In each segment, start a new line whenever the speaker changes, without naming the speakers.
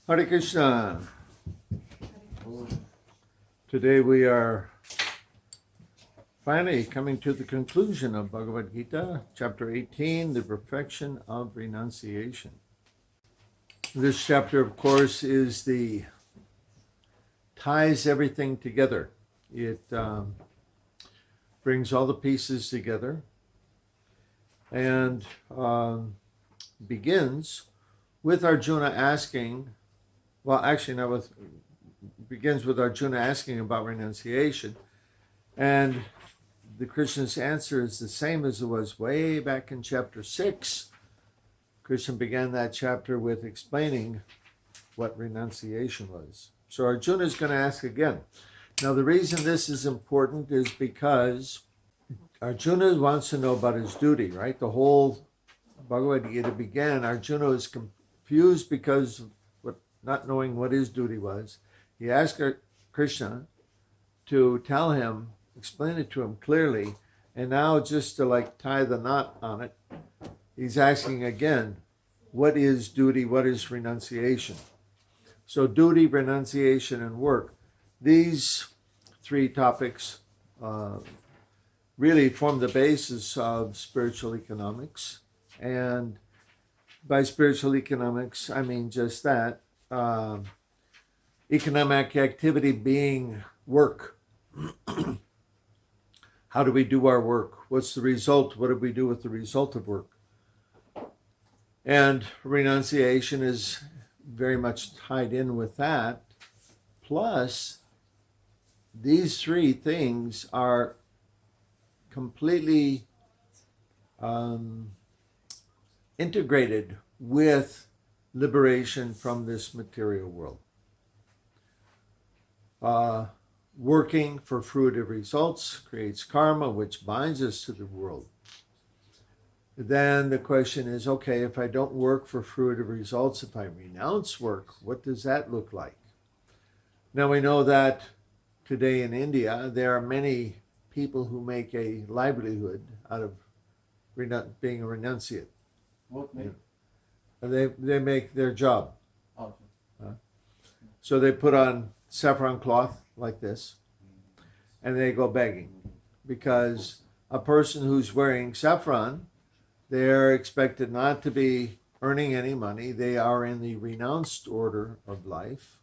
Hare Krishna. Today we are finally coming to the conclusion of Bhagavad-gita, chapter 18, the Perfection of Renunciation. This chapter, of course, ties everything together. It brings all the pieces together and begins with Arjuna asking, begins with Arjuna asking about renunciation, and the Krishna's answer is the same as it was way back in chapter 6. Krishna began that chapter with explaining what renunciation was. So Arjuna is going to ask again. Now the reason this is important is because Arjuna wants to know about his duty, right? The whole Bhagavad-gita began, Arjuna is confused because of not knowing what his duty was. He asked Krishna to tell him, explain it to him clearly, and now just to tie the knot on it, he's asking again, what is duty, what is renunciation? So duty, renunciation, and work. These three topics really form the basis of spiritual economics. And by spiritual economics, I mean just that. Economic activity being work. How do we do our work? What's the result? What do we do with the result of work? And renunciation is very much tied in with that. Plus, these three things are completely integrated with liberation from this material world. Working for fruitive results creates karma, which binds us to the world. Then the question is, okay, if I don't work for fruitive results, if I renounce work, what does that look like? Now we know that today in India, there are many people who make a livelihood out of being a renunciate.
What make?
They make their job.
Oh.
So they put on saffron cloth like this, and they go begging. Because a person who's wearing saffron, they're expected not to be earning any money. They are in the renounced order of life.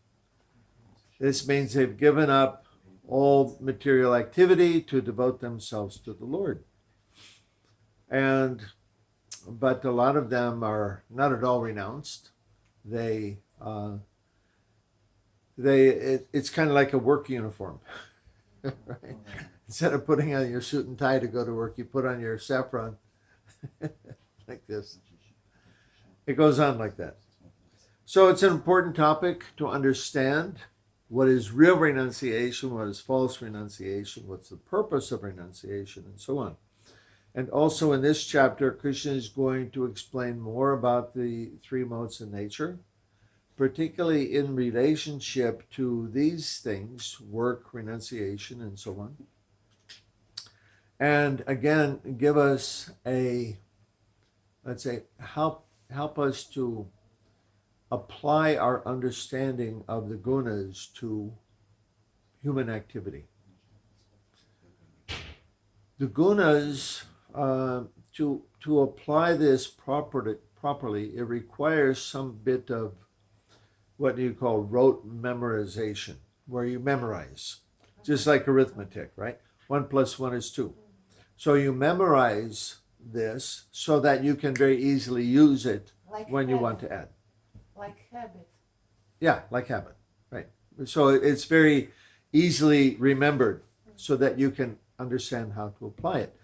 This means they've given up all material activity to devote themselves to the Lord. But a lot of them are not at all renounced. It's kind of like a work uniform, right? Instead of putting on your suit and tie to go to work, you put on your saffron like this. It goes on like that. So it's an important topic to understand what is real renunciation, what is false renunciation, what's the purpose of renunciation, and so on. And also in this chapter, Krishna is going to explain more about the three modes of nature, particularly in relationship to these things, work, renunciation, and so on. And again, give us help us to apply our understanding of the Gunas to human activity. The Gunas, to apply this properly, it requires some bit of what you call rote memorization, where you memorize, just like arithmetic, right? 1 + 1 is 2. So you memorize this so that you can very easily use it when you want to add.
Like habit.
Yeah, like habit, right? So it's very easily remembered so that you can understand how to apply it.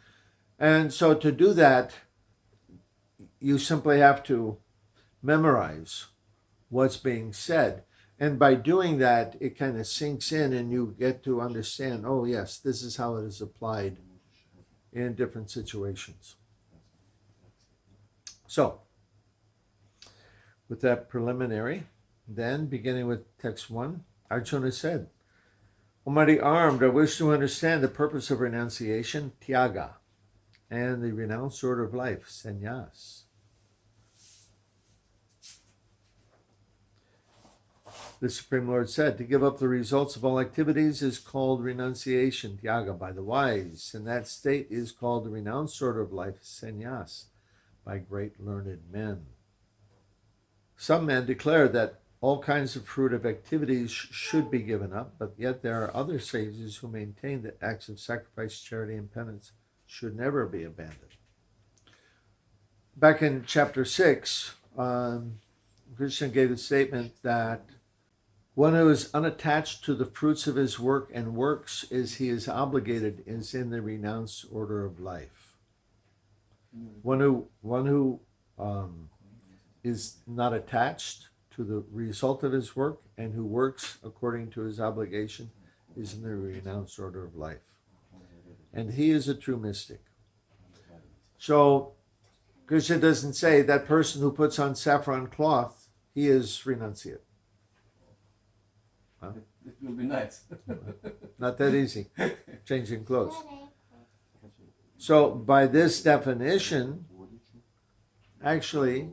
And so to do that, you simply have to memorize what's being said. And by doing that, it kind of sinks in and you get to understand, oh yes, this is how it is applied in different situations. So, with that preliminary, then beginning with text 1, Arjuna said, Almighty armed, I wish to understand the purpose of renunciation, tyaga, and the renounced order of life, sannyas. the Supreme Lord said, to give up the results of all activities is called renunciation, tyaga, by the wise, and that state is called the renounced order of life, sannyas, by great learned men. Some men declare that all kinds of fruitive activities should be given up, but yet there are other sages who maintain that acts of sacrifice, charity, and penance should never be abandoned. Back in chapter 6, Krishna gave a statement that one who is unattached to the fruits of his work and works as he is obligated is in the renounced order of life. One who is not attached to the result of his work and who works according to his obligation is in the renounced order of life. And he is a true mystic. So Krishna doesn't say that person who puts on saffron cloth, he is renunciate. Huh?
It will be nice.
Not that easy, changing clothes. So by this definition, actually,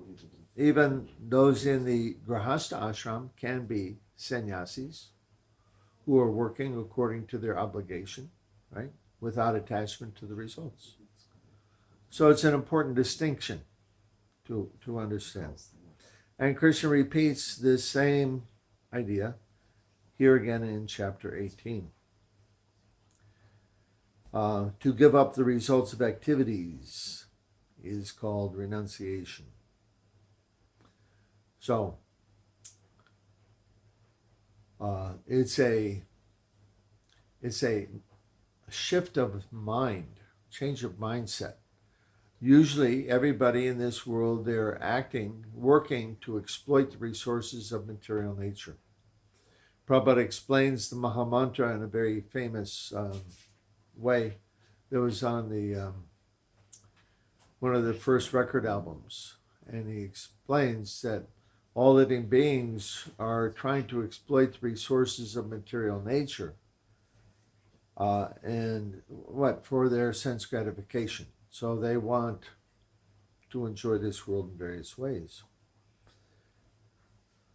even those in the Grahastha ashram can be sannyasis who are working according to their obligation, right, without attachment to the results. So it's an important distinction to understand. And Krishna repeats this same idea here again in chapter 18. To give up the results of activities is called renunciation. So, it's a shift of mind, change of mindset. Usually, everybody in this world, they're working to exploit the resources of material nature. Prabhupada explains the Mahamantra in a very famous way that was on the one of the first record albums. And he explains that all living beings are trying to exploit the resources of material nature for their sense gratification. So they want to enjoy this world in various ways.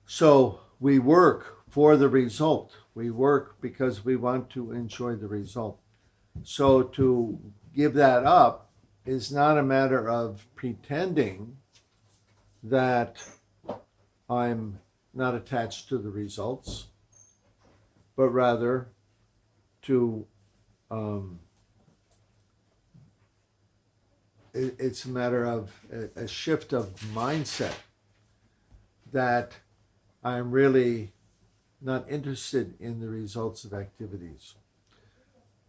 So we work for the result. We work because we want to enjoy the result. So to give that up is not a matter of pretending that I'm not attached to the results, but rather to it's a matter of a shift of mindset that I'm really not interested in the results of activities.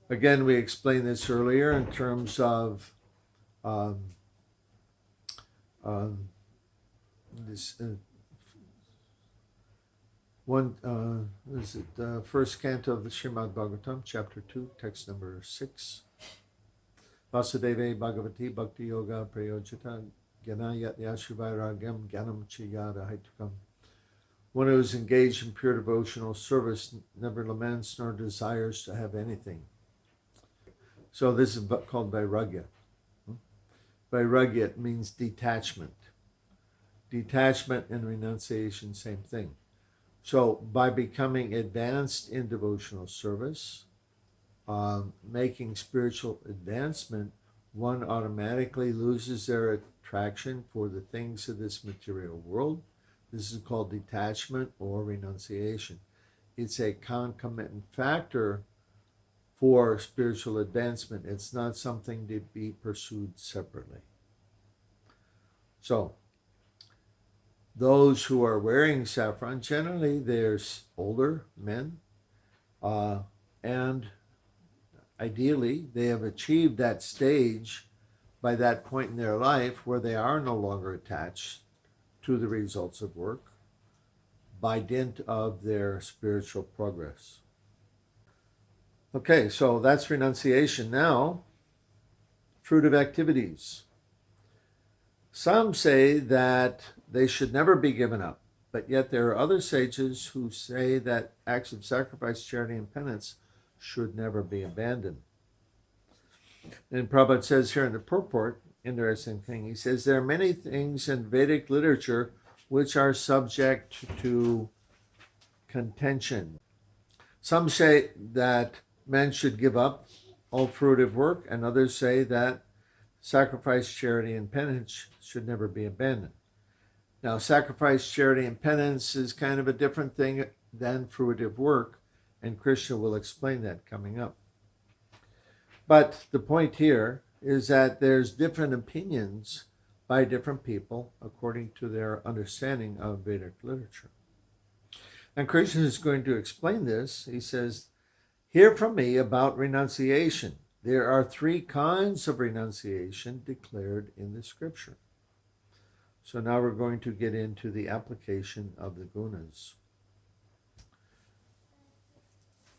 Again, we explained this earlier in terms of first canto of the Srimad Bhagavatam, chapter 2, text number 6. Vasudeve Bhagavati Bhakti Yoga Prayojita Gyanayat Yashuvairagyam Gyanam Chiyada Haitukam. One who is engaged in pure devotional service never laments nor desires to have anything. So this is called Vairagya. Vairagya means detachment. Detachment and renunciation, same thing. So by becoming advanced in devotional service, making spiritual advancement, one automatically loses their attraction for the things of this material world. This is called detachment or renunciation. It's a concomitant factor for spiritual advancement. It's not something to be pursued separately. So, those who are wearing saffron, generally they're older men, and ideally they have achieved that stage by that point in their life where they are no longer attached to the results of work by dint of their spiritual progress. Okay, so that's renunciation. Now, fruitive activities. Some say that they should never be given up, but yet there are other sages who say that acts of sacrifice, charity, and penance should never be abandoned. And Prabhupada says here in the purport, interesting thing, he says, there are many things in Vedic literature which are subject to contention. Some say that men should give up all fruitive work, and others say that sacrifice, charity, and penance should never be abandoned. Now, sacrifice, charity, and penance is kind of a different thing than fruitive work, and Krishna will explain that coming up. But the point here is that there's different opinions by different people according to their understanding of Vedic literature. And Krishna is going to explain this. He says, "Hear from me about renunciation. There are 3 kinds of renunciation declared in the scripture." So now we're going to get into the application of the gunas.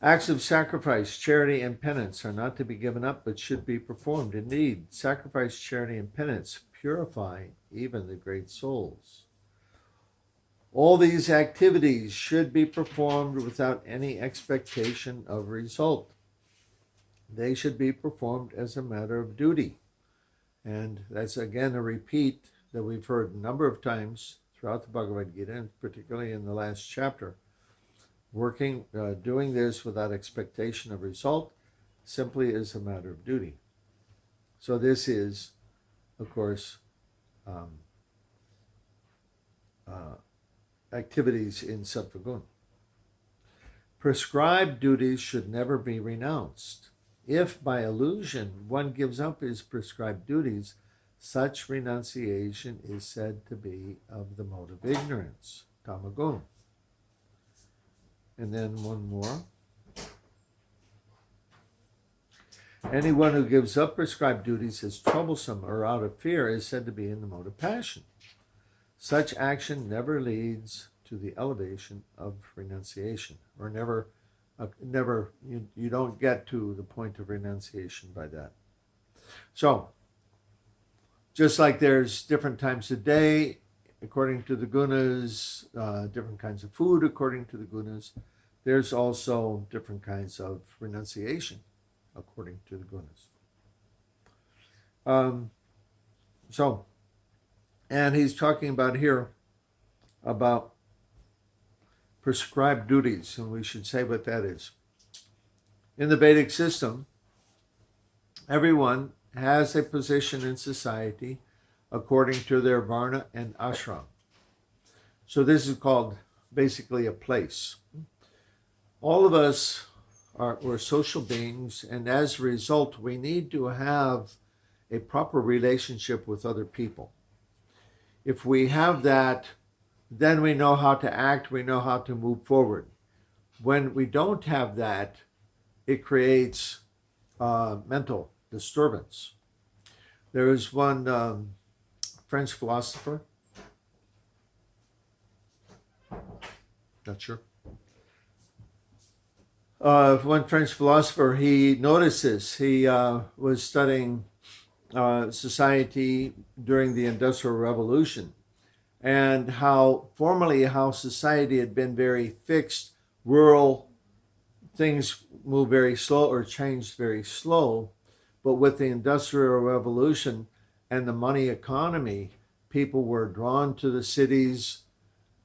Acts of sacrifice, charity, and penance are not to be given up, but should be performed. Indeed, sacrifice, charity, and penance purify even the great souls. All these activities should be performed without any expectation of result. They should be performed as a matter of duty. And that's again a repeat that we've heard a number of times throughout the Bhagavad-gita, and particularly in the last chapter. Doing this without expectation of result simply is a matter of duty. So this is, of course, activities in Sattva-guna. Prescribed duties should never be renounced. If by illusion one gives up his prescribed duties, such renunciation is said to be of the mode of ignorance, tamaguna. And then one more. Anyone who gives up prescribed duties as troublesome or out of fear is said to be in the mode of passion. Such action never leads to the elevation of renunciation, or you don't get to the point of renunciation by that. So, just like there's different times of day according to the gunas, different kinds of food according to the gunas, there's also different kinds of renunciation according to the gunas. And he's talking about here about prescribed duties, and we should say what that is. In the Vedic system, everyone has a position in society according to their varna and ashram. So this is called basically a place. All of us we're social beings, and as a result, we need to have a proper relationship with other people. If we have that, then we know how to act, we know how to move forward. When we don't have that, it creates mental disturbance. There is one French philosopher, not sure. One French philosopher, he notices, he was studying society during the Industrial Revolution, and how society had been very fixed, rural, things move very slow or changed very slow. But with the Industrial Revolution and the money economy, people were drawn to the cities.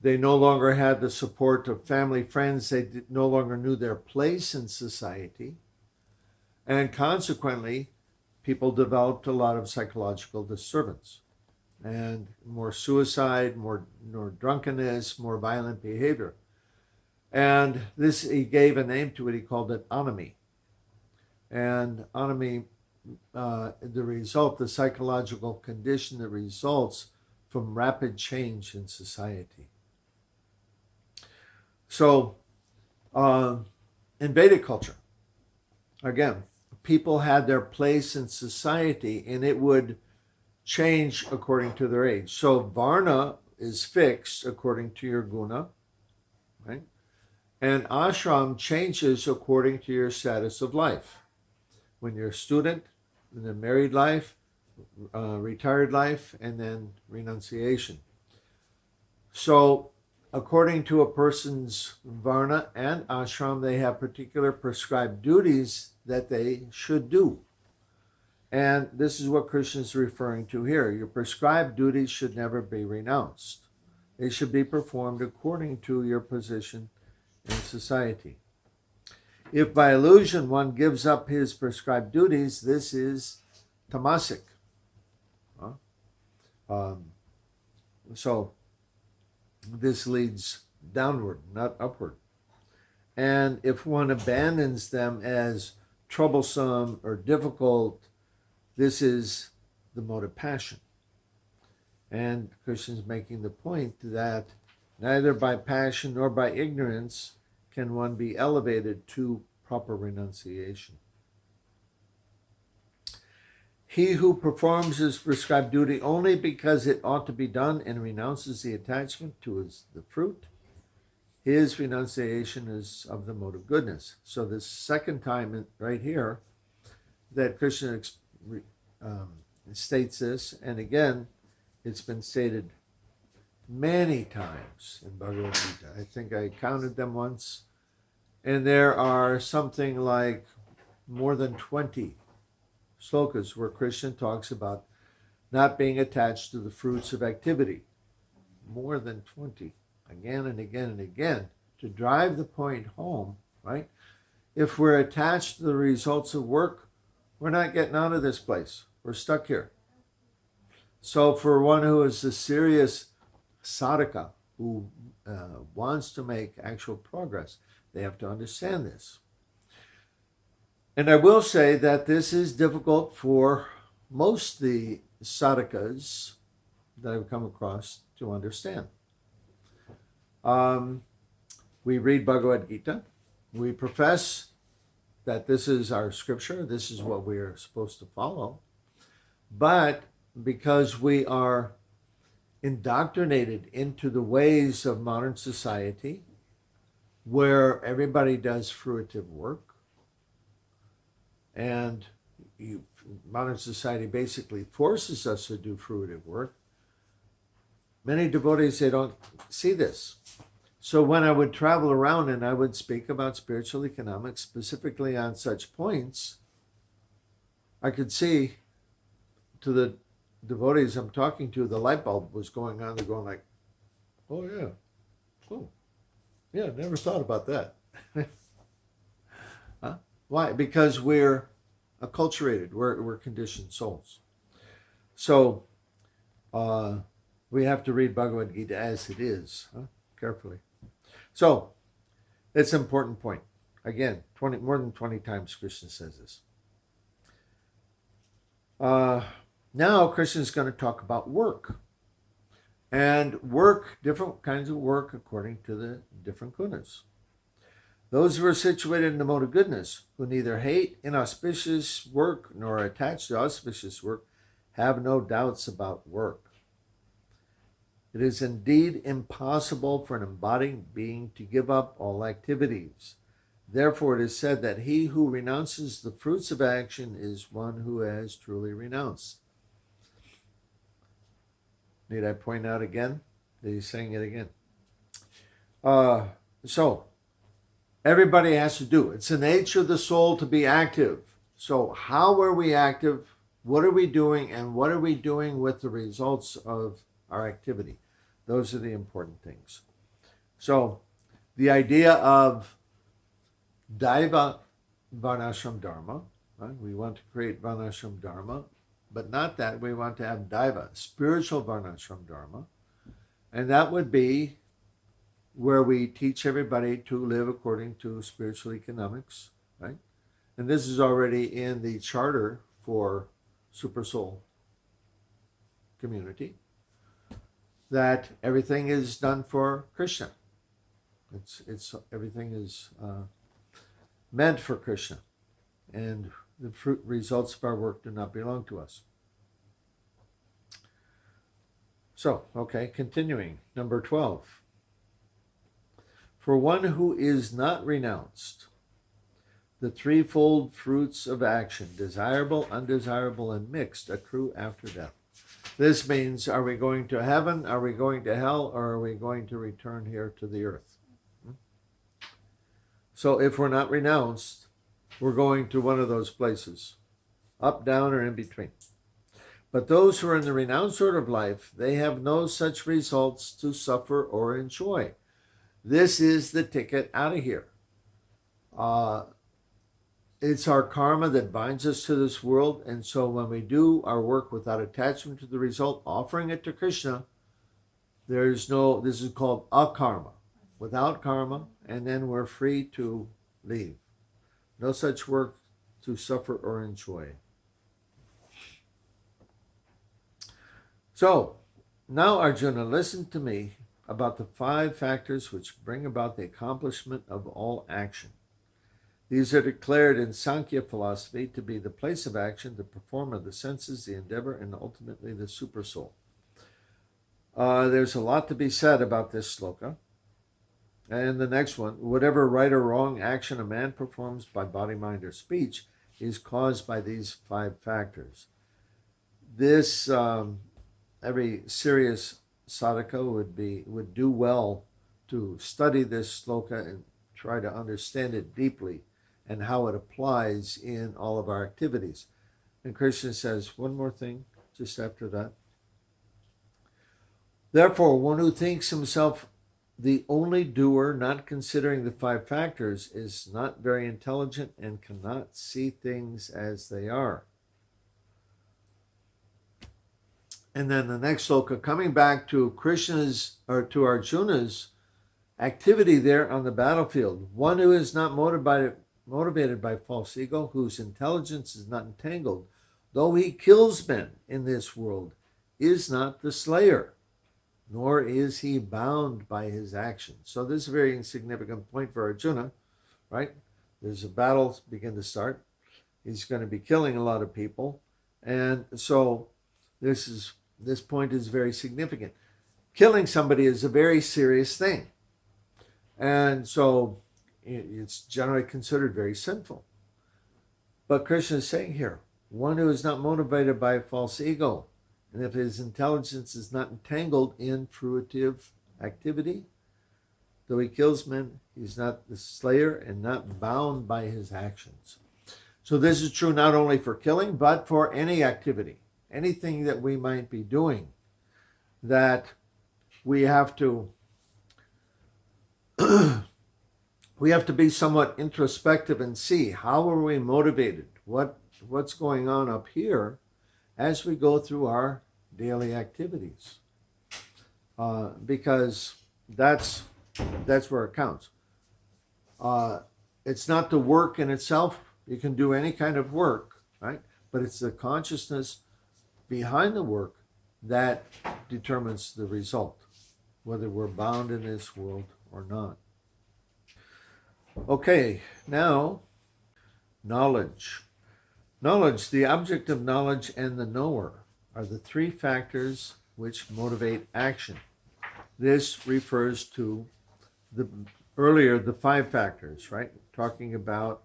They no longer had the support of family, friends. They no longer knew their place in society. And consequently, people developed a lot of psychological disturbance and more suicide, more drunkenness, more violent behavior. And this, he gave a name to it. He called it anomie. And anomie, the psychological condition that results from rapid change in society. So, in Vedic culture, again, people had their place in society, and it would change according to their age. So varna is fixed according to your guna, right? And ashram changes according to your status of life. When you're a student, in the married life, retired life, and then renunciation. So according to a person's varna and ashram, they have particular prescribed duties that they should do. And this is what Krishna is referring to here. Your prescribed duties should never be renounced. They should be performed according to your position in society. If by illusion one gives up his prescribed duties, this is tamasic. So this leads downward, not upward. And if one abandons them as troublesome or difficult, this is the mode of passion. And Krishna's making the point that neither by passion nor by ignorance can one be elevated to proper renunciation. He who performs his prescribed duty only because it ought to be done and renounces the attachment to the fruit, his renunciation is of the mode of goodness. So this second time right here that Krishna states this, and again, it's been stated many times in Bhagavad-gita. I think I counted them once, and there are something like more than 20 slokas where Krishna talks about not being attached to the fruits of activity. More than 20, again and again and again, to drive the point home, right? If we're attached to the results of work, we're not getting out of this place. We're stuck here. So for one who is a serious sadhaka, who wants to make actual progress, they have to understand this. And I will say that this is difficult for most the sadhakas that I've come across to understand. We read Bhagavad-gita. We profess that this is our scripture. This is what we are supposed to follow. But because we are indoctrinated into the ways of modern society, where everybody does fruitive work, and modern society basically forces us to do fruitive work, many devotees, they don't see this. So when I would travel around and I would speak about spiritual economics, specifically on such points, I could see to the devotees I'm talking to, the light bulb was going on. They're going like, oh yeah, oh yeah, never thought about that. Huh? Why? Because we're acculturated, we're conditioned souls. So we have to read Bhagavad-gita as it is, carefully. So it's an important point. Again, more than 20 times Krishna says this. Now Krishna is going to talk about work. And work, different kinds of work according to the different gunas. Those who are situated in the mode of goodness, who neither hate inauspicious work nor are attached to auspicious work, have no doubts about work. It is indeed impossible for an embodied being to give up all activities. Therefore, it is said that he who renounces the fruits of action is one who has truly renounced. Need I point out again that he's saying it again? So, everybody has to do. It's the nature of the soul to be active. So how are we active? What are we doing? And what are we doing with the results of our activity? Those are the important things. So the idea of Daiva Varnashram Dharma, right? We want to create Varnashram Dharma, but not that. We want to have Daiva, spiritual Varnashram Dharma. And that would be where we teach everybody to live according to spiritual economics, right? And this is already in the charter for Super Soul community, that everything is done for Krishna. It's everything is meant for Krishna, and the results of our work do not belong to us. So, okay, continuing, number 12. For one who is not renounced, the threefold fruits of action, desirable, undesirable, and mixed, accrue after death. This means, are we going to heaven, are we going to hell, or are we going to return here to the earth? So if we're not renounced, we're going to one of those places, up, down, or in between. But those who are in the renounced sort of life, they have no such results to suffer or enjoy. This is the ticket out of here. It's our karma that binds us to this world, and so when we do our work without attachment to the result, offering it to Krishna, this is called akarma, without karma, and then we're free to leave. No such work to suffer or enjoy. So, now Arjuna, listen to me about the 5 factors which bring about the accomplishment of all action. These are declared in Sankhya philosophy to be the place of action, the perform of the senses, the endeavor, and ultimately the supersoul. There's a lot to be said about this sloka. And the next one, whatever right or wrong action a man performs by body, mind, or speech is caused by these 5 factors. This, every serious sadhaka would do well to study this sloka and try to understand it deeply and how it applies in all of our activities. And Krishna says one more thing just after that. Therefore, one who thinks himself the only doer, not considering the 5 factors, is not very intelligent and cannot see things as they are. And then the next sloka, coming back to Krishna's, or to Arjuna's activity there on the battlefield. One who is not motivated by false ego, whose intelligence is not entangled, though he kills men in this world, is not the slayer, nor is he bound by his actions. So this is a very significant point for Arjuna, right? There's a battle begin to start. He's going to be killing a lot of people. And so this point is very significant. Killing somebody is a very serious thing. And so it's generally considered very sinful. But Krishna is saying here, one who is not motivated by a false ego, and if his intelligence is not entangled in fruitive activity, though he kills men, he's not the slayer and not bound by his actions. So this is true not only for killing, but for any activity, anything that we might be doing, that we have to be somewhat introspective and see how are we motivated, what's going on up here as we go through our daily activities, because that's where it counts. It's not the work in itself. You can do any kind of work, right? But it's the consciousness behind the work that determines the result, whether we're bound in this world or not. Okay, now, knowledge. Knowledge, the object of knowledge and the knower are the 3 factors which motivate action. This refers to the 5 factors, right? Talking about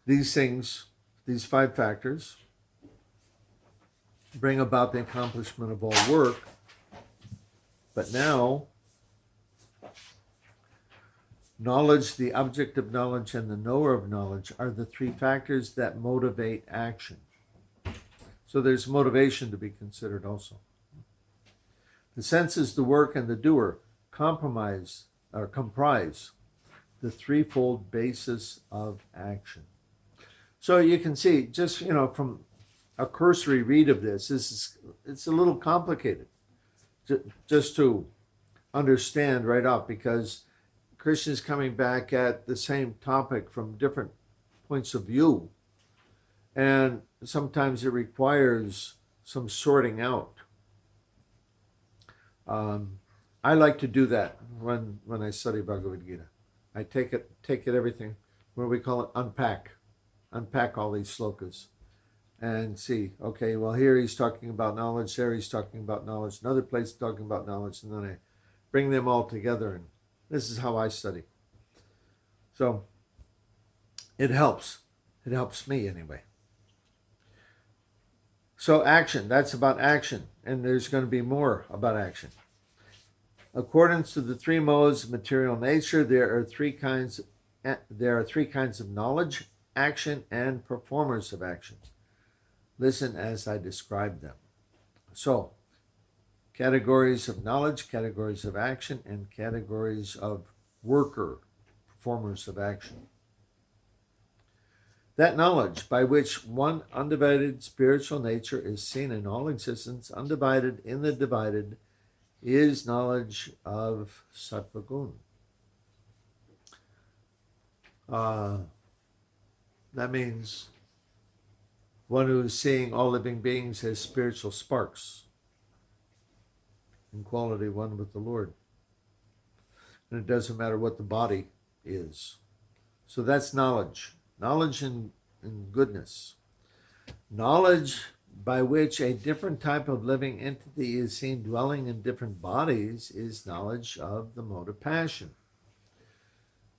these things, these 5 factors bring about the accomplishment of all work. But now, knowledge, the object of knowledge, and the knower of knowledge are the 3 factors that motivate action. So there's motivation to be considered also. The senses, the work, and the doer comprise the threefold basis of action. So you can see, just from a cursory read of this, it's a little complicated just to understand right off, because Krishna is coming back at the same topic from different points of view, and sometimes it requires some sorting out. I like to do that when I study Bhagavad-gita. I take it everything, what we call it, unpack all these slokas and see, okay, well, here he's talking about knowledge, there he's talking about knowledge, another place talking about knowledge, and then I bring them all together, and this is how I study. So it helps me anyway. So action, that's about action, and there's going to be more about action. According to the 3 modes of material nature, there are 3 kinds of knowledge, action, and performers of action. Listen as I describe them. So, categories of knowledge, categories of action, and categories of worker, performers of action. That knowledge by which one undivided spiritual nature is seen in all existence, undivided in the divided, is knowledge of Sattva Gun. That means one who is seeing all living beings as spiritual sparks, in quality one with the Lord. And it doesn't matter what the body is. So that's knowledge. Knowledge in goodness. Knowledge by which a different type of living entity is seen dwelling in different bodies is knowledge of the mode of passion.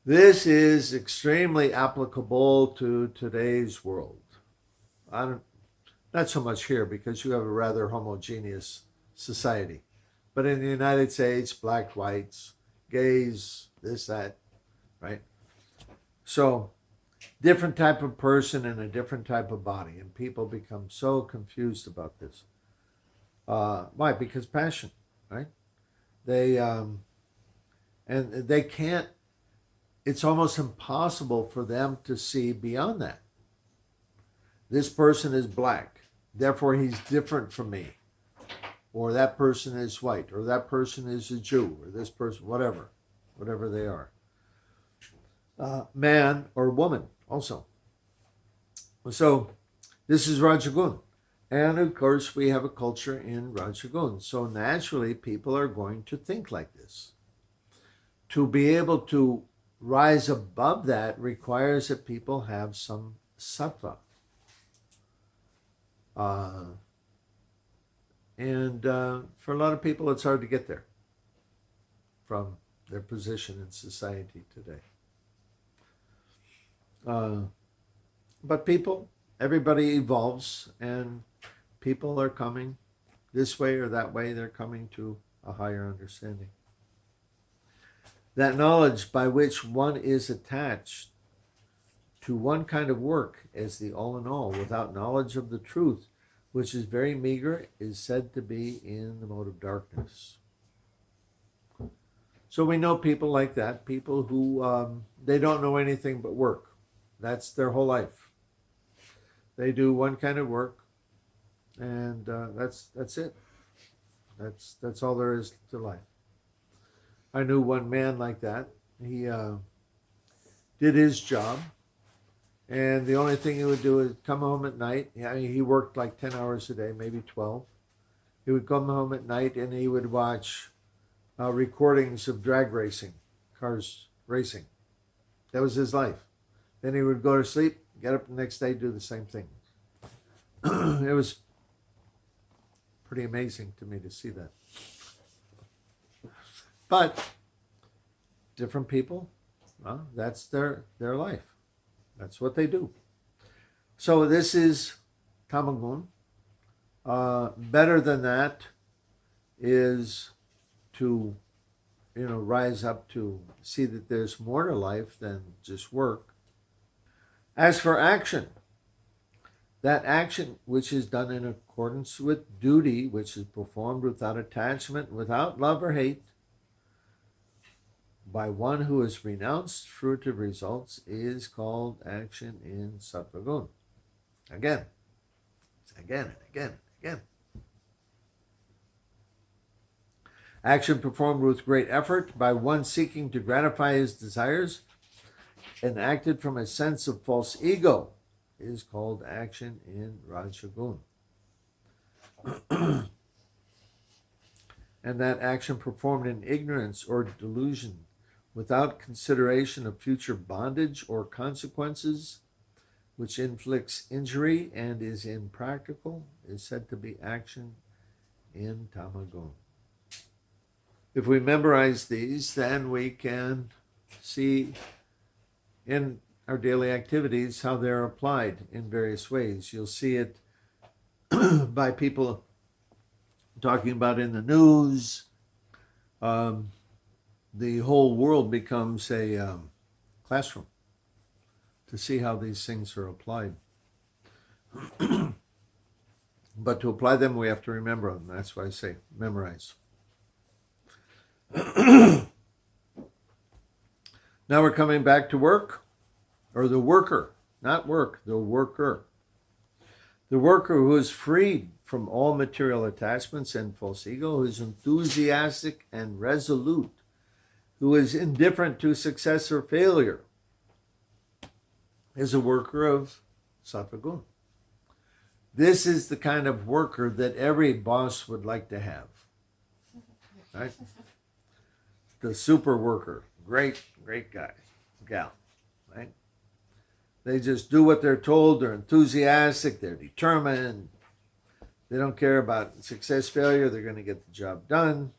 This is extremely applicable to today's world. Not so much here because you have a rather homogeneous society. But in the United States, black, whites, gays, this, that, right? So, different type of person in a different type of body. And people become so confused about this. Why? Because passion, right? And they can't, it's almost impossible for them to see beyond that. This person is black, therefore he's different from me. Or that person is white, or that person is a Jew, or this person, whatever they are. Man or woman also. So this is Rajagun. And of course we have a culture in Rajagun. So naturally people are going to think like this. To be able to rise above that requires that people have some sattva. For a lot of people, it's hard to get there from their position in society today. But everybody evolves, and people are coming this way or that way. They're coming to a higher understanding. That knowledge by which one is attached to one kind of work as the all in all, without knowledge of the truth, which is very meager, is said to be in the mode of darkness. So we know people like that, people who they don't know anything but work. That's their whole life. They do one kind of work, and that's it. That's all there is to life. I knew one man like that. He did his job, and the only thing he would do is come home at night. He worked like 10 hours a day, maybe 12. He would come home at night and he would watch recordings of drag racing, cars racing. That was his life. Then he would go to sleep, get up the next day, do the same thing. It was pretty amazing to me to see that. But different people, well, that's their life. That's what they do. So this is Tamagun. Better than that is to, rise up to see that there's more to life than just work. As for action, that action which is done in accordance with duty, which is performed without attachment, without love or hate, by one who has renounced fruitive results, is called action in Sattva Gun. Again and again. Action performed with great effort by one seeking to gratify his desires and acted from a sense of false ego is called action in Rajagun. And that action performed in ignorance or delusion, without consideration of future bondage or consequences, which inflicts injury and is impractical, is said to be action in Tamagun. If we memorize these, then we can see in our daily activities how they're applied in various ways. You'll see it by people talking about in the news. The whole world becomes a classroom to see how these things are applied. But to apply them, we have to remember them. That's why I say memorize. Now we're coming back to work, or the worker, not work, the worker. The worker who is freed from all material attachments and false ego, who is enthusiastic and resolute, who is indifferent to success or failure, is a worker of sattva guna. This is the kind of worker that every boss would like to have, right? The super worker, great guy, gal, right? They just do what they're told. They're enthusiastic. They're determined. They don't care about success, failure. They're going to get the job done.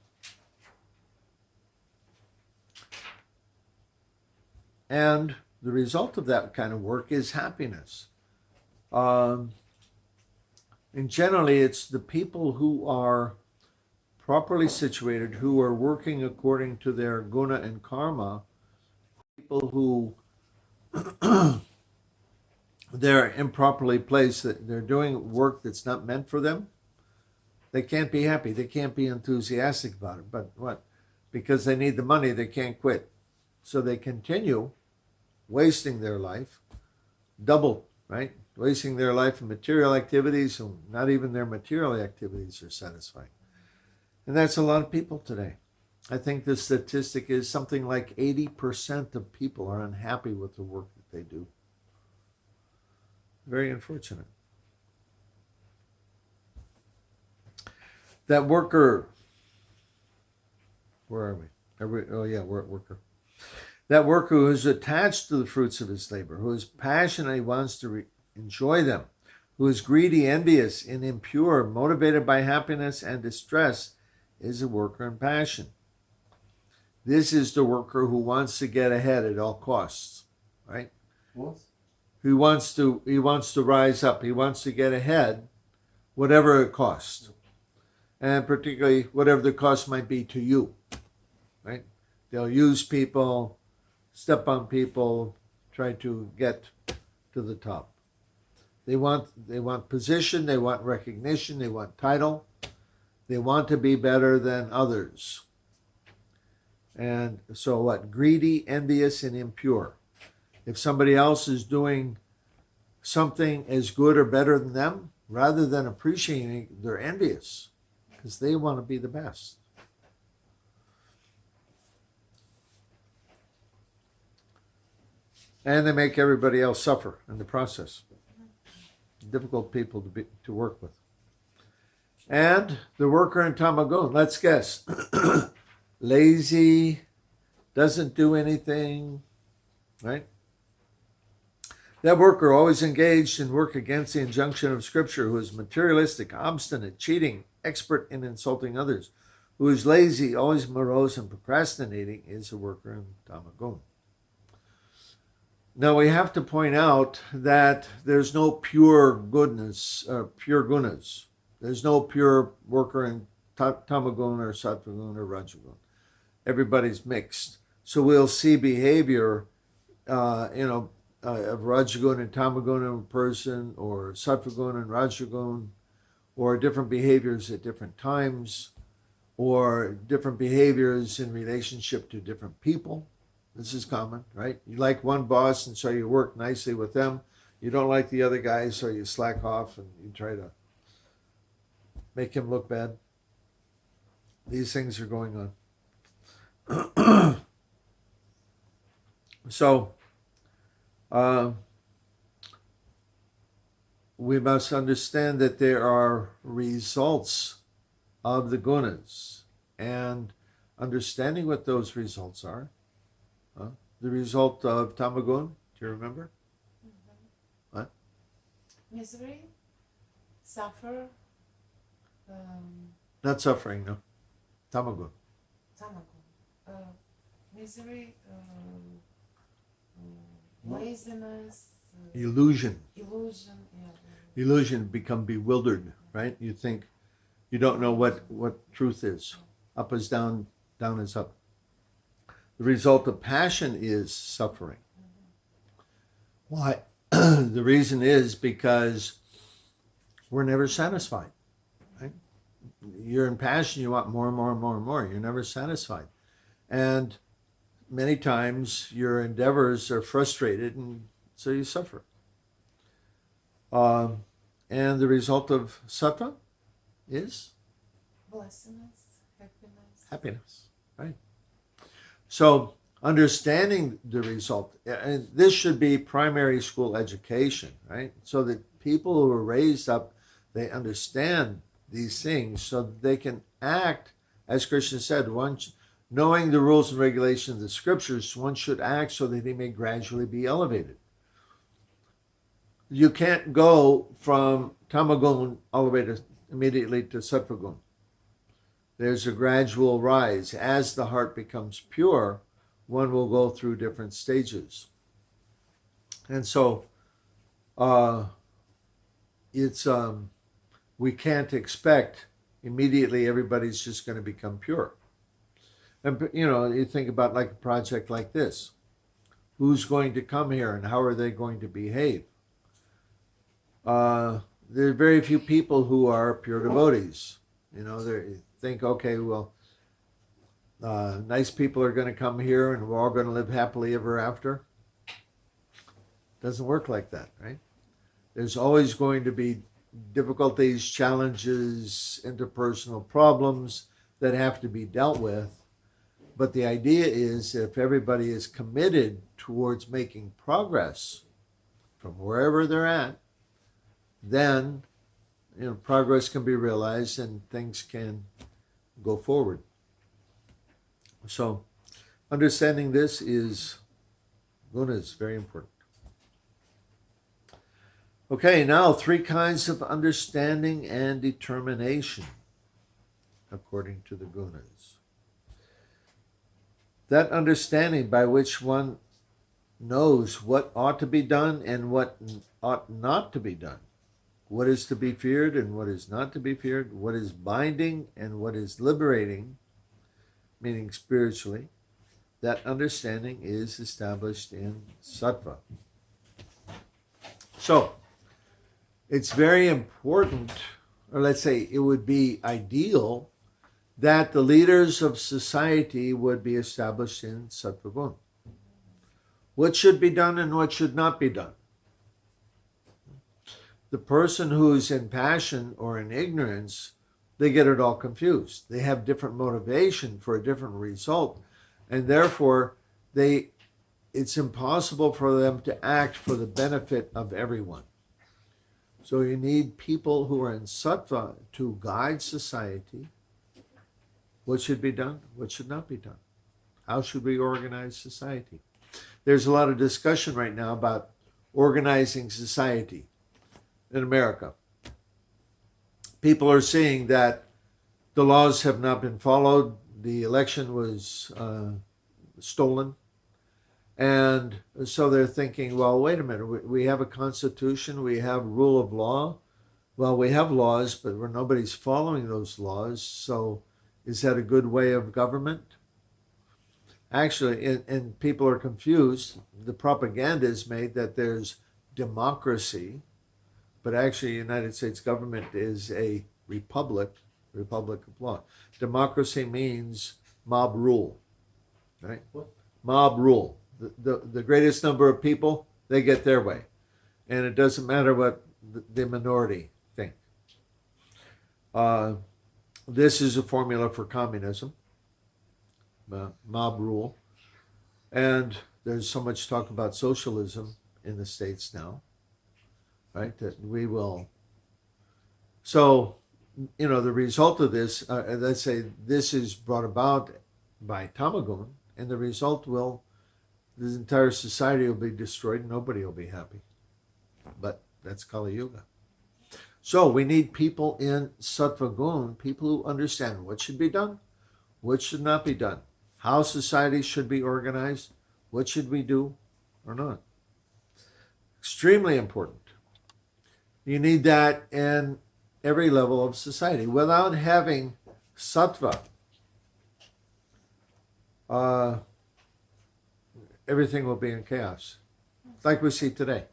And the result of that kind of work is happiness. And generally, it's the people who are properly situated, who are working according to their guna and karma, people who they're improperly placed, that they're doing work that's not meant for them. They can't be happy. They can't be enthusiastic about it. But what? Because they need the money, they can't quit. So they continue wasting their life, double, right? Wasting their life in material activities, and not even their material activities are satisfying. And that's a lot of people today. I think the statistic is something like 80% of people are unhappy with the work that they do. Very unfortunate. That worker, where are we? We're at worker. That worker who is attached to the fruits of his labor, who is passionate, wants to enjoy them, who is greedy, envious, and impure, motivated by happiness and distress, is a worker in passion. This is the worker who wants to get ahead at all costs, right?
What?
He wants to rise up. He wants to get ahead, whatever it costs, and particularly whatever the cost might be to you, right? They'll use people, step on people, try to get to the top. They want position, they want recognition, they want title, they want to be better than others. And so what? Greedy, envious, and impure. If somebody else is doing something as good or better than them, rather than appreciating it, they're envious because they want to be the best. And they make everybody else suffer in the process. Difficult people to work with. And the worker in Tamagun, let's guess. Lazy, doesn't do anything, right? That worker, always engaged in work against the injunction of Scripture, who is materialistic, obstinate, cheating, expert in insulting others, who is lazy, always morose and procrastinating, is a worker in Tamagun. Now we have to point out that there's no pure goodness, pure gunas. There's no pure worker in Tamagun or Sattvagun or Rajagun. Everybody's mixed. So we'll see behavior, of Rajagun and Tamagun in a person, or Sattvagun and Rajagun, or different behaviors at different times, or different behaviors in relationship to different people. This is common, right? You like one boss, and so you work nicely with them. You don't like the other guy, so you slack off and you try to make him look bad. These things are going on. So, we must understand that there are results of the gunas, and understanding what those results are. The result of Tamagun, do you remember?
Mm-hmm.
What?
Misery, suffer,
Not suffering, no. Tamagun.
misery, laziness,
Illusion.
illusion.
Illusion, become bewildered, right? You think you don't know what truth is. Up is down, down is up. The result of passion is suffering. Why? The reason is because we're never satisfied. Right? You're in passion, you want more and more and more and more. You're never satisfied. And many times your endeavors are frustrated, and so you suffer. And the result of sattva is
Blessedness, happiness.
happiness, right? So understanding the result, and this should be primary school education, right? So that people who are raised up, they understand these things so that they can act, as Krishna said, knowing the rules and regulations of the scriptures, one should act so that he may gradually be elevated. You can't go from tamagun all the way to immediately to sattvagun. There's a gradual rise. As the heart becomes pure, one will go through different stages. And so we can't expect immediately everybody's just going to become pure. And you think about like a project like this. Who's going to come here and how are they going to behave? There are very few people who are pure devotees. They think, okay, well, nice people are going to come here and we're all going to live happily ever after. Doesn't work like that, right? There's always going to be difficulties, challenges, interpersonal problems that have to be dealt with. But the idea is if everybody is committed towards making progress from wherever they're at, then progress can be realized and things can go forward. So understanding this is Gunas, very important. Okay, now 3 kinds of understanding and determination according to the Gunas. That understanding by which one knows what ought to be done and what ought not to be done. What is to be feared and what is not to be feared. What is binding and what is liberating, meaning spiritually. That understanding is established in sattva. So, it's very important, or let's say it would be ideal, that the leaders of society would be established in sattva gun. What should be done and what should not be done. The person who's in passion or in ignorance, they get it all confused. They have different motivation for a different result, and therefore it's impossible for them to act for the benefit of everyone. So you need people who are in sattva to guide society. What should be done? What should not be done? How should we organize society? There's a lot of discussion right now about organizing society in America. People are seeing that the laws have not been followed. The election was stolen. And so they're thinking, well, wait a minute. We have a constitution. We have rule of law. Well, we have laws, but nobody's following those laws. So is that a good way of government? Actually, and people are confused. The propaganda is made that there's democracy, but actually the United States government is a republic of law. Democracy means mob rule, right?
What?
Mob rule. The greatest number of people, they get their way. And it doesn't matter what the minority think. This is a formula for communism, mob rule. And there's so much talk about socialism in the States now, right? That we will. So, the result of this, let's say this is brought about by tamagun, and the result this entire society will be destroyed and nobody will be happy. But that's Kali Yuga. So we need people in sattva gun, people who understand what should be done, what should not be done, how society should be organized, what should we do or not. Extremely important. You need that in every level of society. Without having sattva, everything will be in chaos, like we see today.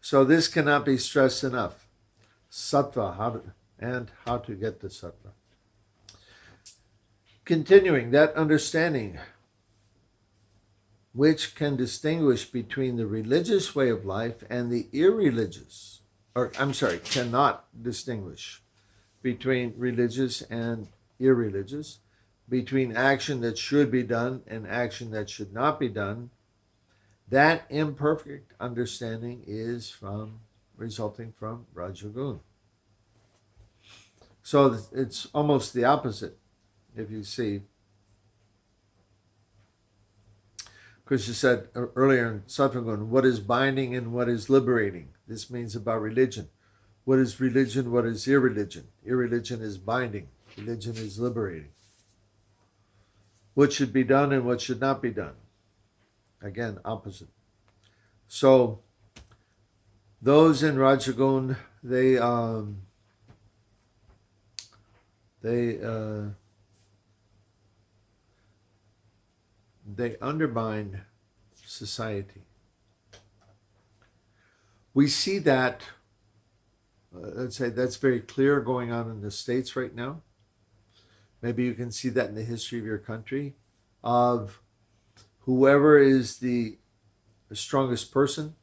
So this cannot be stressed enough. Sattva, how to get to sattva. Continuing, that understanding which can distinguish between the religious way of life and the irreligious, cannot distinguish between religious and irreligious, between action that should be done and action that should not be done. That imperfect understanding is resulting from Rajagun. So it's almost the opposite, if you see. Krishna said earlier in Sattvagun, what is binding and what is liberating? This means about religion. What is religion? What is irreligion? Irreligion is binding. Religion is liberating. What should be done and what should not be done? Again, opposite. So those in Rajagun, they undermine society. We see that, let's say that's very clear going on in the States right now. Maybe you can see that in the history of your country, of whoever is the strongest person,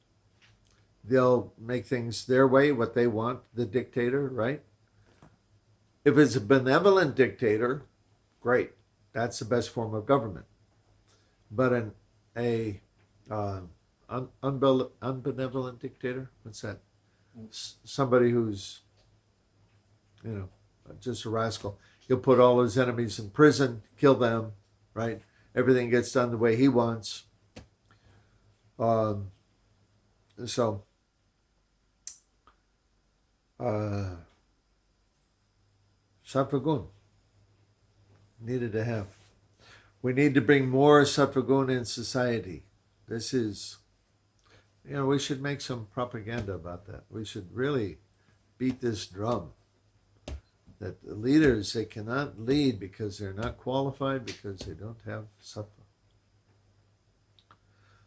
they'll make things their way, what they want, the dictator, right? If it's a benevolent dictator, great. That's the best form of government. But unbenevolent dictator, what's that? Somebody who's, just a rascal. He'll put all his enemies in prison, kill them, right? Everything gets done the way he wants. Sattvagun needed to have. We need to bring more Sattvagun in society. This is, we should make some propaganda about that. We should really beat this drum. That the leaders, they cannot lead because they're not qualified, because they don't have sattva.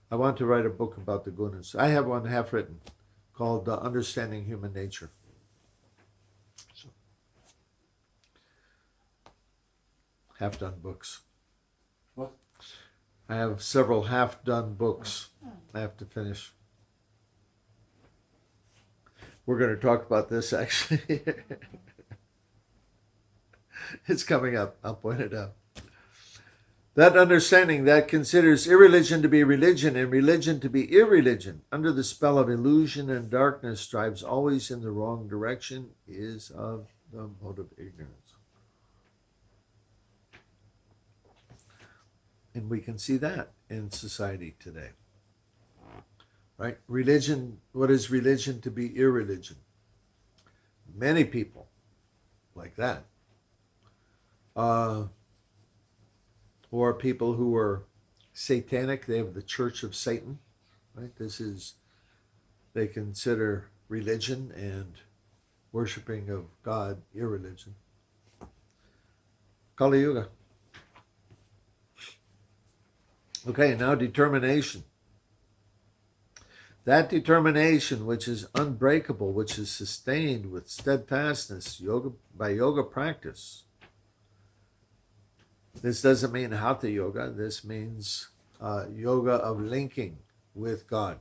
I want to write a book about the Gunas. I have one half written called Understanding Human Nature. So, half-done books.
What?
I have several half-done books I have to finish. We're going to talk about this, actually. It's coming up. I'll point it out. That understanding that considers irreligion to be religion and religion to be irreligion, under the spell of illusion and darkness, drives always in the wrong direction, is of the mode of ignorance. And we can see that in society today. Right? Religion, what is religion to be irreligion? Many people like that. Or people who are satanic, they have the Church of Satan, right? They consider religion and worshiping of God irreligion. Kali Yuga. Okay, now determination. That determination which is unbreakable, which is sustained with steadfastness by yoga practice. This doesn't mean hatha yoga. This means yoga of linking with God,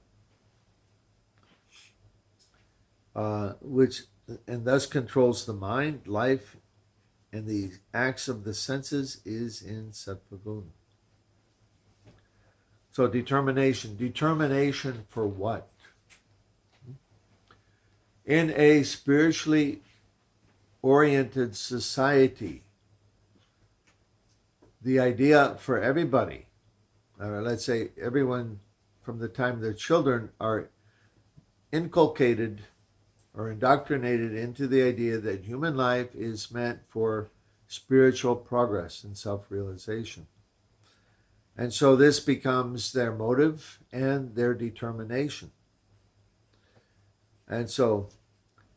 which and thus controls the mind, life, and the acts of the senses, is in Sattvagun. So determination. Determination for what? In a spiritually oriented society, the idea for everybody, let's say everyone from the time their children are inculcated or indoctrinated into the idea that human life is meant for spiritual progress and self-realization. And so this becomes their motive and their determination. And so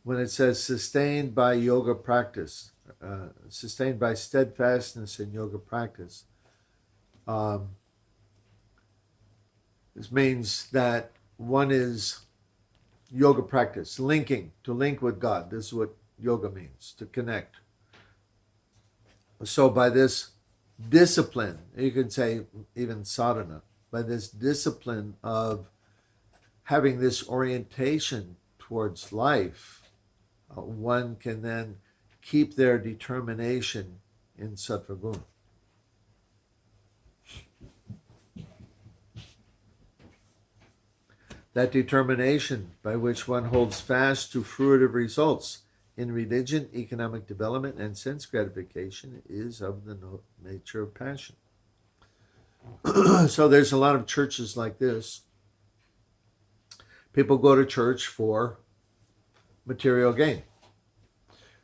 when it says sustained by yoga practice, sustained by steadfastness in yoga practice, this means that one is, yoga practice, linking, to link with God. This is what yoga means, to connect. So by this discipline, you can say even sadhana, by this discipline of having this orientation towards life, one can then keep their determination in sattva guna. That determination by which one holds fast to fruitive results in religion, economic development, and sense gratification is of the nature of passion. So there's a lot of churches like this. People go to church for material gain.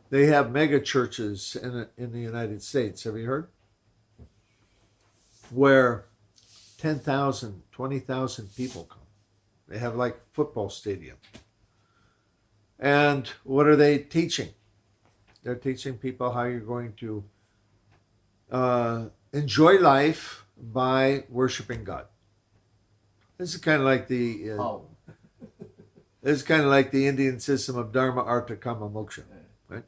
They have mega churches in the United States, have you heard? Where 10,000, 20,000 people come. They have like football stadium. And what are they teaching? They're teaching people how you're going to enjoy life by worshiping God. This is kind of like the it's kind of like the Indian system of dharma, artha, kama, moksha, right?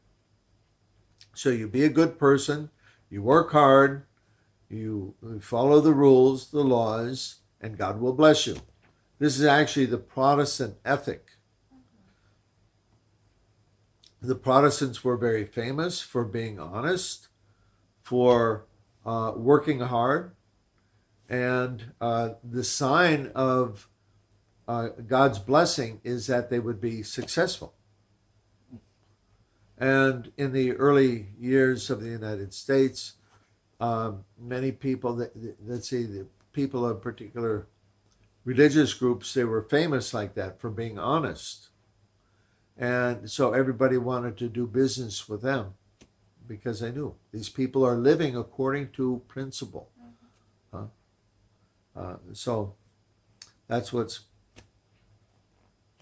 So you be a good person, you work hard, you follow the rules, the laws, and God will bless you. This is actually the Protestant ethic. The Protestants were very famous for being honest, for working hard, and the sign of God's blessing is that they would be successful. And in the early years of the United States, many people, let's see, the people of particular religious groups, they were famous like that for being honest. And so everybody wanted to do business with them because they knew these people are living according to principle. So that's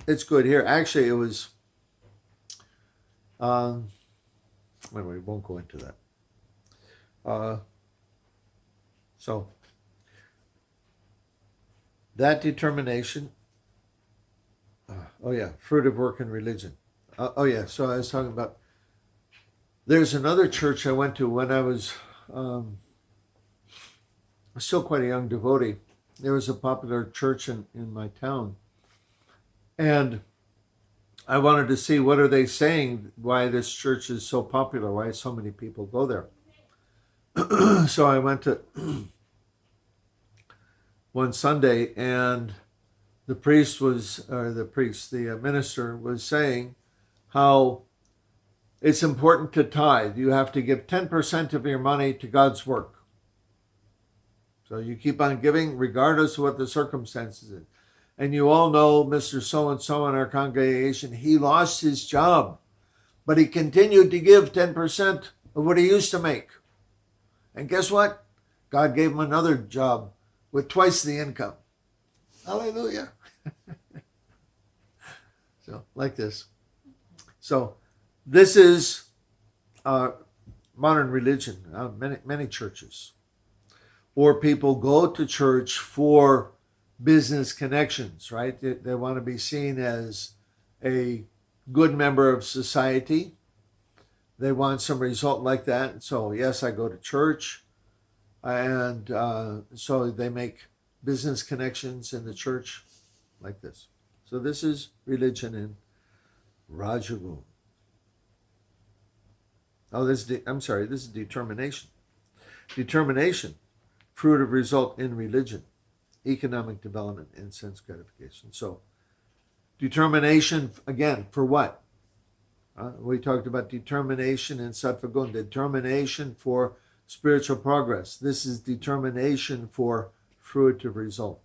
it's good here. Actually, it was, anyway, we won't go into that. So that determination, fruitive work in religion. So I was talking about, there's another church I went to when I was still quite a young devotee. There was a popular church in my town. And I wanted to see what are they saying, why this church is so popular, why so many people go there. So I went to one Sunday, and the minister was saying how it's important to tithe. You have to give 10% of your money to God's work. So you keep on giving regardless of what the circumstances is. And you all know Mr. So-and-so in our congregation, he lost his job, but he continued to give 10% of what he used to make. And guess what? God gave him another job with twice the income. Hallelujah. So, like this. So, this is modern religion, many churches. Or people go to church for business connections, right? They want to be seen as a good member of society. They want some result like that. So, yes, I go to church. And so they make business connections in the church like this. So this is religion in Rajaguna. This is determination. Determination, fruit of result in religion, economic development, and sense gratification. So determination, again, for what? We talked about determination in Sattva Guna, determination for spiritual progress. This is determination for fruitive result.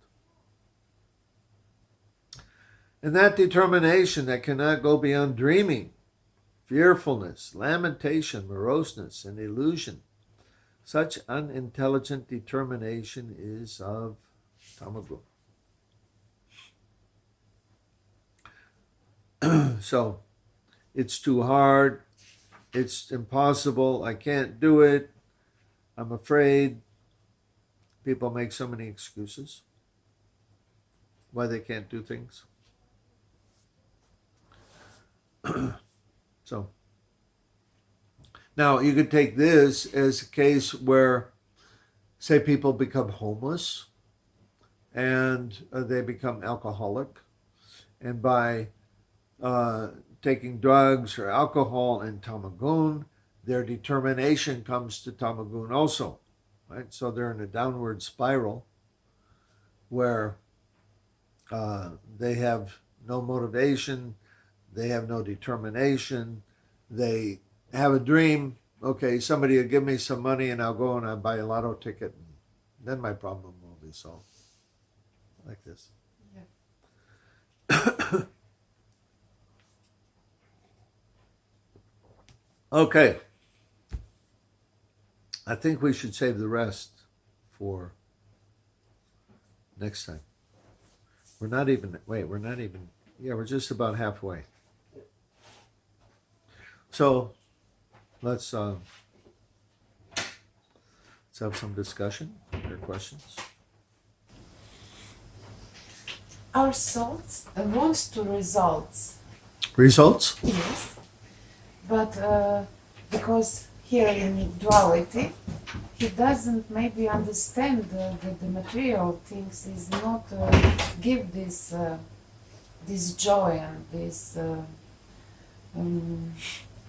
And that determination that cannot go beyond dreaming, fearfulness, lamentation, moroseness, and illusion. Such unintelligent determination is of tamaguna. So, it's too hard, it's impossible, I can't do it, I'm afraid. People make so many excuses why they can't do things. So now you could take this as a case where, say, people become homeless and they become alcoholic, and by taking drugs or alcohol and tamagun, their determination comes to tamagun also, right? So they're in a downward spiral where they have no motivation, they have no determination, they have a dream, okay, somebody will give me some money and I'll go and I'll buy a lotto ticket, and then my problem will be solved. Like this.
Yeah.
Okay. I think we should save the rest for next time. We're not even, we're just about halfway. So let's have some discussion or questions.
Our thoughts wants to results.
Results?
Yes. But because here in duality, he doesn't maybe understand the material things is not give this this joy and this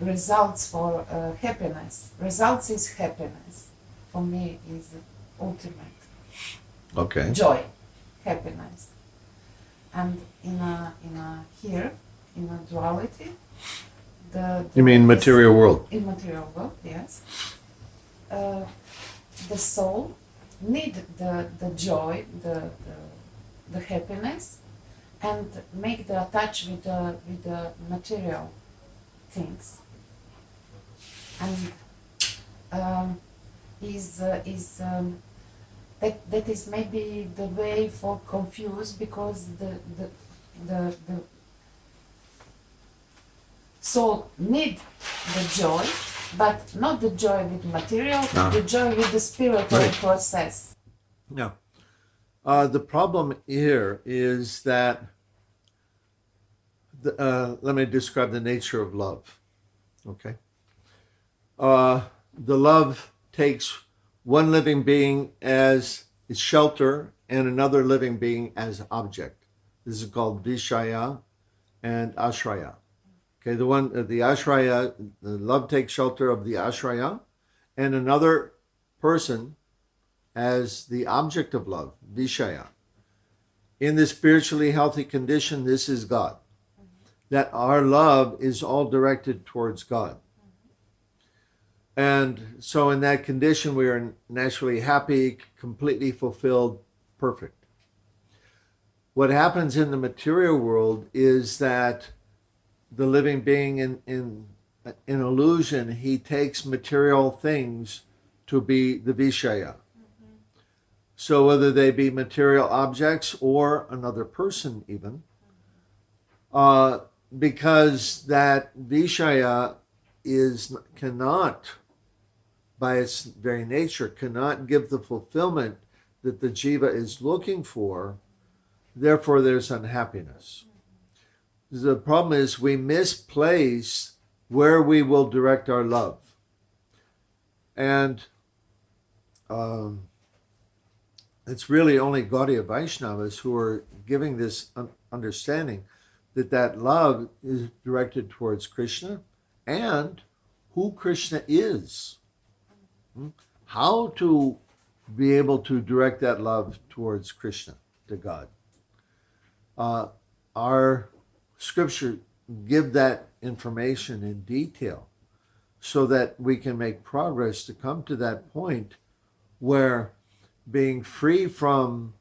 results for happiness. Results is happiness. For me is ultimate.
Okay.
Joy, happiness. And in a here in a duality, the
You mean material world?
in material world, yes. The soul need the joy, the happiness, and make the attach with the material things. And that is maybe the way for confused, because the soul need the joy, but not the joy with material,
No.
the joy with the spiritual
Right.
process.
No. The problem here is that, let me describe the nature of love. Okay. The love takes one living being as its shelter and another living being as object. This is called Vishaya and Ashraya. Okay, the Ashraya, the love takes shelter of the Ashraya and another person as the object of love, Vishaya. In this spiritually healthy condition, this is God. That our love is all directed towards God. And so in that condition, we are naturally happy, completely fulfilled, perfect. What happens in the material world is that the living being in illusion, he takes material things to be the Vishaya. So whether they be material objects or another person even, because that Vishaya cannot, by its very nature, cannot give the fulfillment that the jiva is looking for, therefore there's unhappiness. The problem is we misplace where we will direct our love. And it's really only Gaudiya Vaishnavas who are giving this understanding that love is directed towards Krishna and who Krishna is. How to be able to direct that love towards Krishna, to God. Our scripture give that information in detail so that we can make progress to come to that point where being free from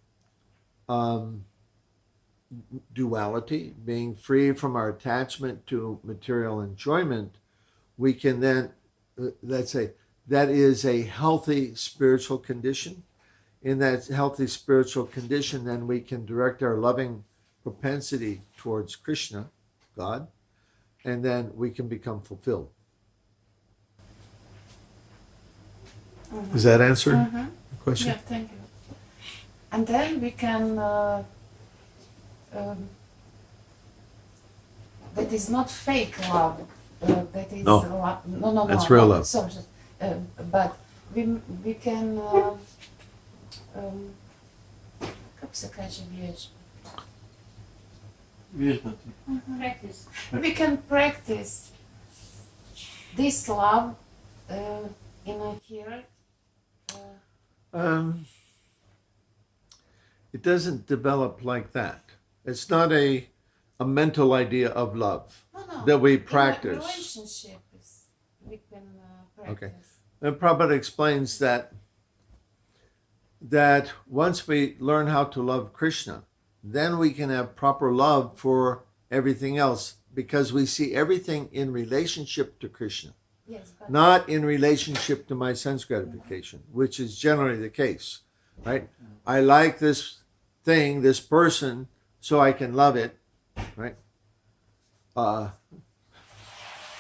duality, being free from our attachment to material enjoyment, we can then, let's say, that is a healthy spiritual condition. In that healthy spiritual condition, then we can direct our loving propensity towards Krishna, God, and then we can become fulfilled. Does that answer the question?
Yeah, thank you. And then we can that is not fake love. That is
No.
love. No.
That's real love.
Sorry, but we can. Как се каже вежба?
Виждате.
Practice.
We can practice this love in a here.
It doesn't develop like that. It's not a mental idea of love
No.
that we
In a
practice.
relationships, we can practice.
Okay. And Prabhupada explains that once we learn how to love Krishna, then we can have proper love for everything else because we see everything in relationship to Krishna,
Yes, but
not in relationship to my sense gratification, which is generally the case, right? I like this thing, this person, so I can love it, right?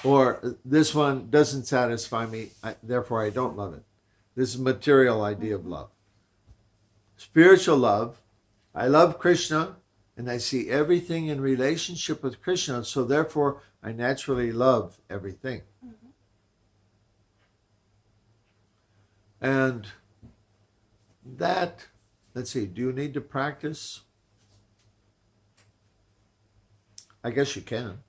Or this one doesn't satisfy me, therefore I don't love it. This is a material idea of love. Spiritual love, I love Krishna and I see everything in relationship with Krishna, so therefore I naturally love everything. And that, let's see, do you need to practice? I guess you can.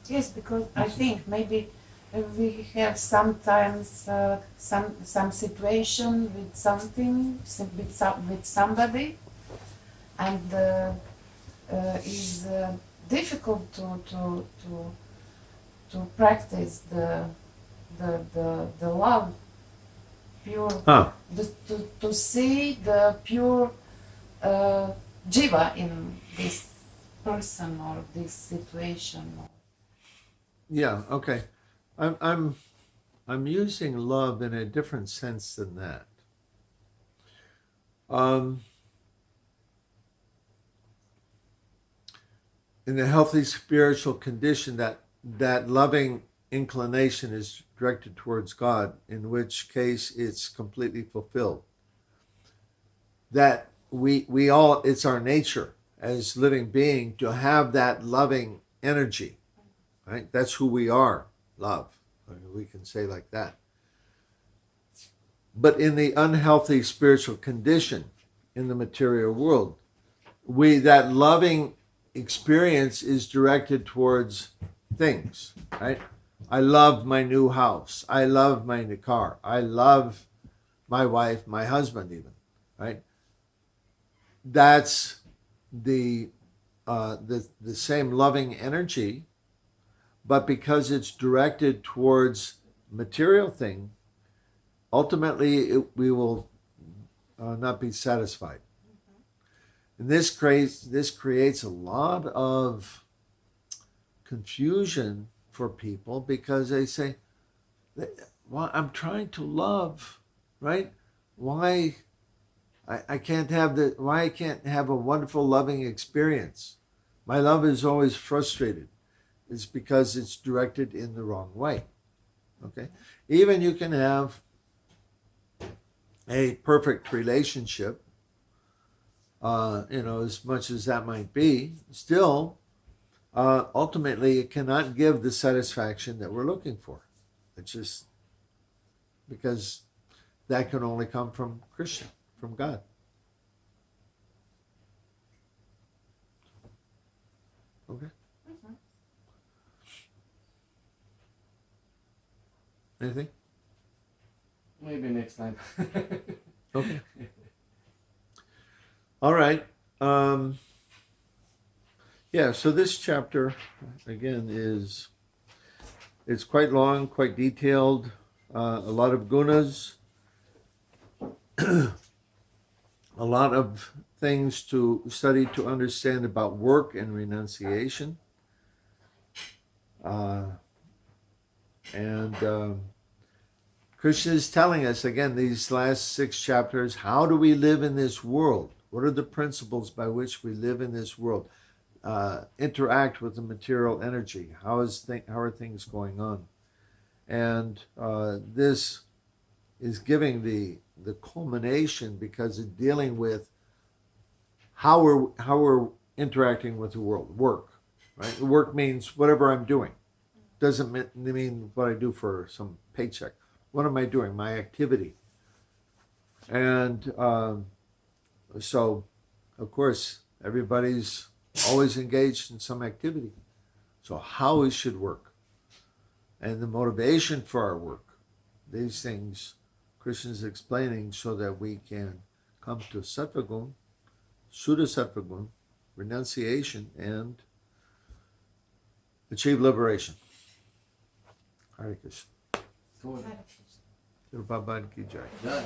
yes, because I think maybe we have sometimes some situation with something with somebody, and is difficult to practice the love pure, to see the pure jiva in this person or this situation.
Yeah, okay. I'm using love in a different sense than that. In the healthy spiritual condition, that loving inclination is directed towards God, in which case it's completely fulfilled. That we all, it's our nature as living being to have that loving energy, right? That's who we are, love. We can say like that. But in the unhealthy spiritual condition in the material world, that loving experience is directed towards things, right? I love my new house. I love my new car. I love my wife, my husband even, right? That's the same loving energy, but because it's directed towards material thing, ultimately we will not be satisfied. And this creates a lot of confusion for people because they say, well, I'm trying to love, right? Why I can't have a wonderful loving experience? My love is always frustrated. It's because it's directed in the wrong way. Okay? Even you can have a perfect relationship, as much as that might be, still, ultimately it cannot give the satisfaction that we're looking for. It's just because that can only come from Krishna, from God. Okay? Anything?
Maybe next time.
Okay. All right. So this chapter, again, it's quite long, quite detailed, a lot of gunas, a lot of things to study to understand about work and renunciation. Krishna is telling us, again, these last 6 chapters, how do we live in this world? What are the principles by which we live in this world? Interact with the material energy. How are things going on? And this is giving the culmination because it's dealing with how we're interacting with the world. Work, right? Work means whatever I'm doing. Doesn't mean what I do for some paycheck. What am I doing? My activity. And so, of course, everybody's always engaged in some activity. So how we should work and the motivation for our work, these things Krishna is explaining so that we can come to Sattva-gun, Shuddha Sattva-gun, renunciation, and achieve liberation. Hare Krishna.
Cool.
Hare Krishna.
Guru Baba Ki Jai.
Done.